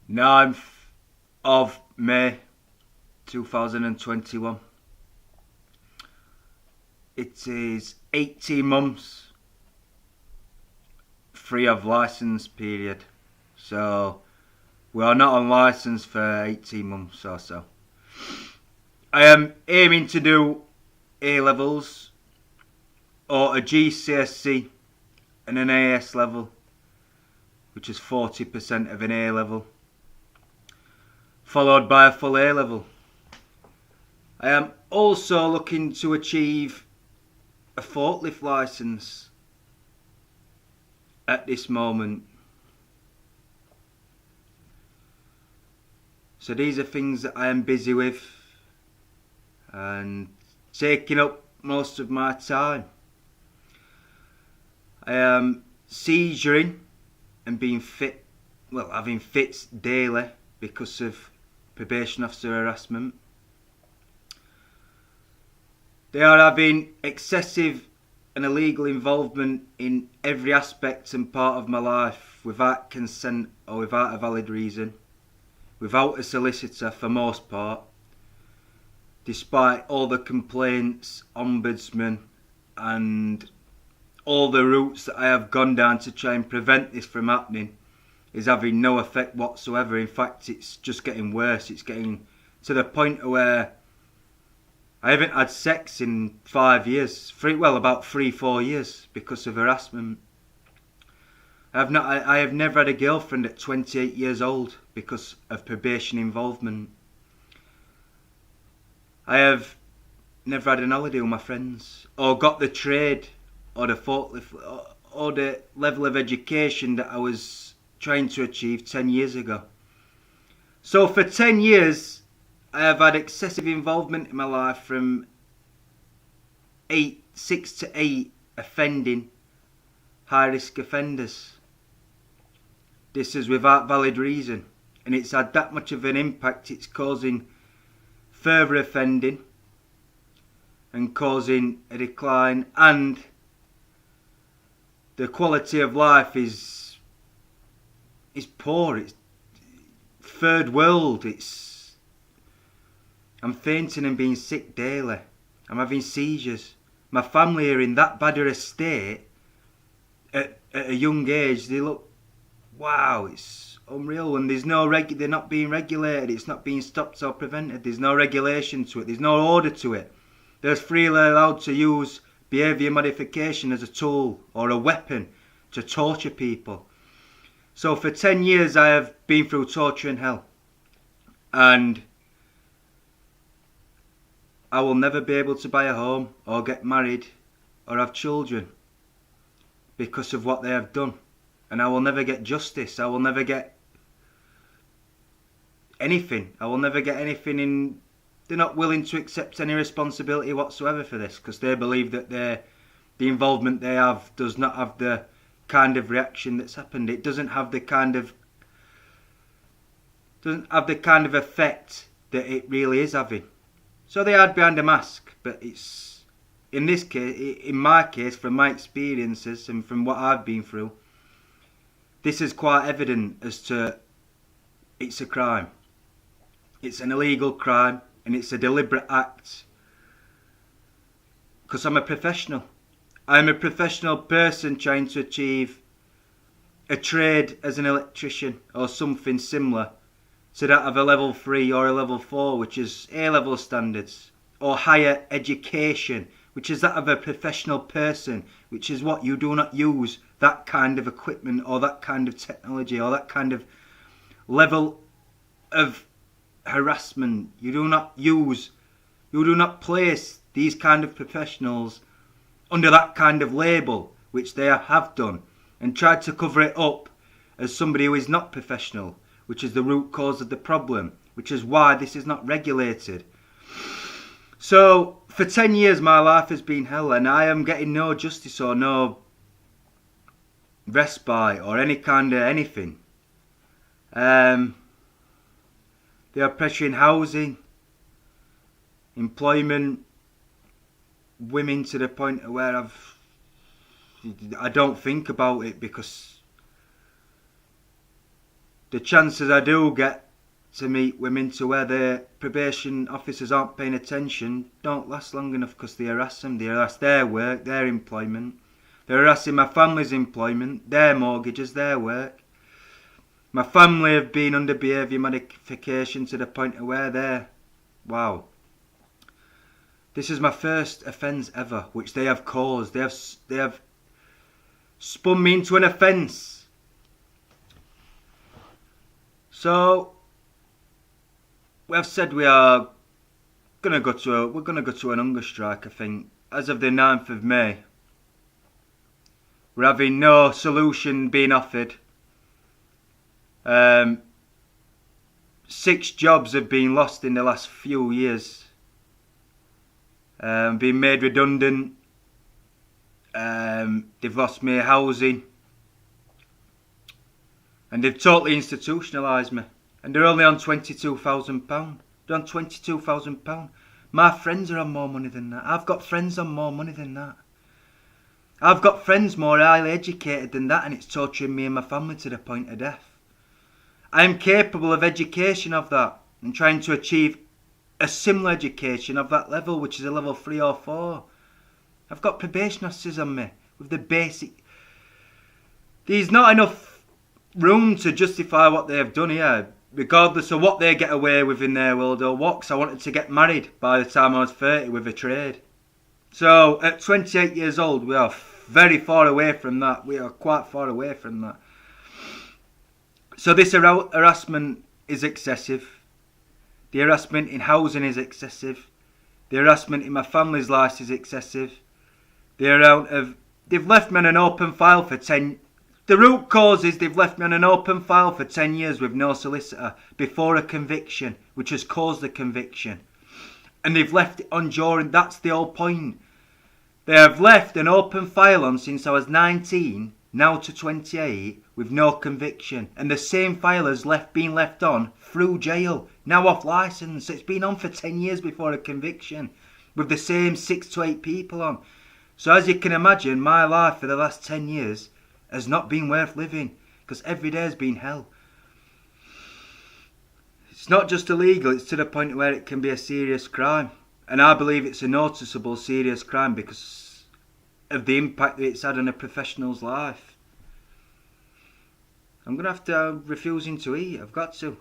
9th of May 2021. It is 18 months free of licence period. So we are not on licence for 18 months or so. I am aiming to do A-levels or a GCSE and an AS level, which is 40% of an A-level, followed by a full A-level. I am also looking to achieve a forklift licence at this moment. So these are things that I am busy with and taking up most of my time. I am seizuring and being fit, having fits daily because of probation officer harassment. They are having excessive and illegal involvement in every aspect and part of my life without consent or without a valid reason, without a solicitor for most part, despite all the complaints, ombudsman and all the routes that I have gone down to try and prevent this from happening is having no effect whatsoever. In fact, it's just getting worse. It's getting to the point where I haven't had sex in 5 years. About 3-4 years because of harassment. I have never had a girlfriend at 28 years old because of probation involvement. I have never had an holiday with my friends or got the trade or the forklift or the level of education that I was trying to achieve 10 years ago. So for 10 years I have had excessive involvement in my life from 6 to 8 offending high risk offenders. This is without valid reason, and it's had that much of an impact. It's causing further offending and causing a decline, and the quality of life is poor. It's third world. I'm fainting and being sick daily. I'm having seizures. My family are in that bad a state at a young age. They look, wow, it's unreal. And they're not being regulated. It's not being stopped or prevented. There's no regulation to it. There's no order to it. They're freely allowed to use behaviour modification as a tool or a weapon to torture people. So for 10 years I have been through torture and hell, and I will never be able to buy a home or get married or have children because of what they have done. And I will never get justice. I will never get anything. They're not willing to accept any responsibility whatsoever for this because they believe that the involvement they have does not have the kind of reaction that's happened. It doesn't have the kind of effect that it really is having. So they hide behind a mask, but it's in my case, from my experiences and from what I've been through, this is quite evident as to it's a crime. It's an illegal crime and it's a deliberate act. Because I'm a professional. I'm a professional person trying to achieve a trade as an electrician or something similar to that of a level 3 or a level 4, which is A-level standards, or higher education, which is that of a professional person, which is what you do not use that kind of equipment or that kind of technology or that kind of level of harassment. You do not place these kind of professionals under that kind of label, which they have done, and tried to cover it up as somebody who is not professional, which is the root cause of the problem, which is why this is not regulated. So for 10 years my life has been hell, and I am getting no justice or no respite or any kind of anything. They are pressuring housing, employment, women to the point where I don't think about it because the chances I do get to meet women to where their probation officers aren't paying attention don't last long enough because they harass them. They harass their work, their employment. They're harassing my family's employment, their mortgages, their work. My family have been under behaviour modification to the point of where they're... Wow. This is my first offence ever, which they have caused. They have spun me into an offence. So, we have said we're gonna go to an hunger strike, I think. As of the 9th of May. We're having no solution being offered. 6 jobs have been lost in the last few years. Being made redundant. They've lost me housing. And they've totally institutionalised me. And they're only on £22,000. They're on £22,000. My friends are on more money than that. I've got friends on more money than that. I've got friends more highly educated than that, and it's torturing me and my family to the point of death. I am capable of education of that and trying to achieve a similar education of that level, which is a level 3 or 4. I've got probation officers on me with the basic... There's not enough room to justify what they have done here, regardless of what they get away with in their world or what, 'cause I wanted to get married by the time I was 30 with a trade. So, at 28 years old, we are very far away from that. We are quite far away from that. So this harassment is excessive. The harassment in housing is excessive. The harassment in my family's life is excessive. They've left me on an open file for 10... The root cause is they've left me on an open file for 10 years with no solicitor before a conviction, which has caused the conviction. And they've left it on during... That's the whole point. They have left an open file on since I was 19, now to 28, with no conviction. And the same file has been left on through jail, now off licence. It's been on for 10 years before a conviction, with the same 6 to 8 people on. So as you can imagine, my life for the last 10 years has not been worth living, because every day has been hell. It's not just illegal, it's to the point where it can be a serious crime. And I believe it's a noticeable serious crime because of the impact that it's had on a professional's life. I'm going to have to refusing to eat. I've got to.